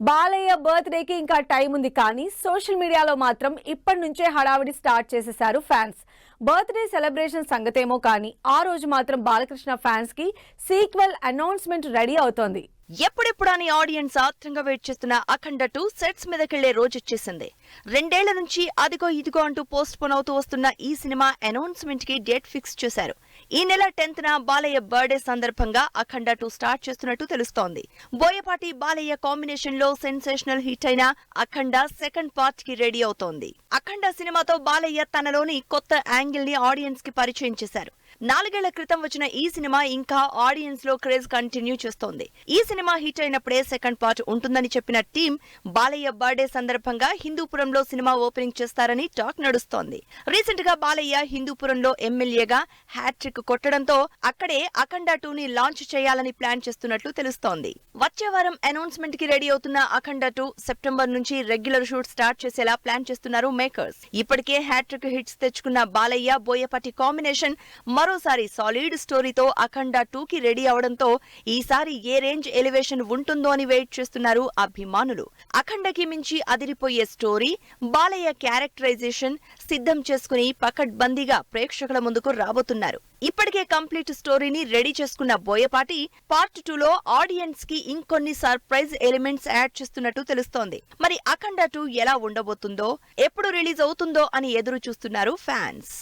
బాలయ్య బర్త్డేకి ఇంకా టైం ఉంది కానీ సోషల్ మీడియాలో మాత్రం ఇప్పటి నుంచే హడావిడి స్టార్ట్ చేసేశారు ఫ్యాన్స్. బర్త్డే సెలబ్రేషన్ సంగతేమో కానీ ఆ రోజు మాత్రం బాలకృష్ణ ఫ్యాన్స్ కి సీక్వెల్ అనౌన్స్మెంట్ రెడీ అవుతోంది. ఎప్పుడెప్పుడు అని ఆడియన్స్ ఆత్రంగా వెయిట్ చేస్తున్న అఖండ 2 సెట్స్ మీదకెళ్లే రోజొచ్చేసింది. 2 ఏళ్ల నుంచి అదిగో ఇదిగో అంటూ పోస్ట్ పోన్ అవుతూ వస్తున్న ఈ సినిమా అనౌన్స్మెంట్ కి డేట్ ఫిక్స్ చేశారు. ఈ నెల 10న బాలయ్య బర్త్డే సందర్భంగా అఖండ 2 స్టార్ట్ చేస్తున్నట్టు తెలుస్తోంది. బోయపాటి బాలయ్య కాంబినేషన్ లో సెన్సేషనల్ హిట్ అయిన అఖండ సెకండ్ పార్ట్ కి రెడీ అవుతోంది. అఖండ సినిమాతో బాలయ్య తనలోని కొత్త యాంగిల్ ని ఆడియన్స్ కి పరిచయం చేశారు. 4 ఏళ్ల క్రితం వచ్చిన ఈ సినిమా ఇంకా ఆడియన్స్ లో క్రేజ్ కంటిన్యూ చేస్తోంది. ఈ సినిమా హిట్ అయినప్పుడే సెకండ్ పార్ట్ ఉంటుందని చెప్పిన టీం బాలయ్య బర్త్డే సందర్భంగా హిందూపురంలో సినిమా ఓపెనింగ్ చేస్తారని టాక్ నడుస్తోంది. రీసెంట్ గా బాలయ్య హిందూపురంలో ఎమ్మెల్యేగా హ్యాట్రిక్ కొట్టడంతో అక్కడే అఖండ 2 ని లాంచ్ చేయాలని ప్లాన్ చేస్తున్నట్లు తెలుస్తోంది. వచ్చే వారం అనౌన్స్మెంట్ కి రెడీ అవుతున్న అఖండ 2 సెప్టెంబర్ నుంచి రెగ్యులర్ షూట్ స్టార్ట్ చేసేలా ప్లాన్ చేస్తున్నారు మేకర్స్. ఇప్పటికే హ్యాట్రిక్ హిట్స్ తెచ్చుకున్న బాలయ్య బోయపాటి కాంబినేషన్ మరోసారి సాలిడ్ స్టోరీతో అఖండ 2 కి రెడీ అవడంతో ఈసారి ఏ రేంజ్ ఎలివేషన్ ఉంటుందో అని వెయిట్ చేస్తున్నారు అభిమానులు. అఖండకి మించి అదిరిపోయే స్టోరీ, బాలయ్య క్యారెక్టరైజేషన్ సిద్ధం చేసుకుని పకడ్బందీగా ప్రేక్షకుల ముందుకు రాబోతున్నారు. ఇప్పటికే కంప్లీట్ స్టోరీని రెడీ చేసుకున్న బోయపాటి పార్ట్ 2లో ఆడియన్స్ కి ఇంకొన్ని సర్ప్రైజ్ ఎలిమెంట్స్ యాడ్ చేస్తున్నట్టు తెలుస్తోంది. మరి అఖండ 2 ఎలా ఉండబోతుందో, ఎప్పుడు రిలీజ్ అవుతుందో అని ఎదురు చూస్తున్నారు ఫ్యాన్స్.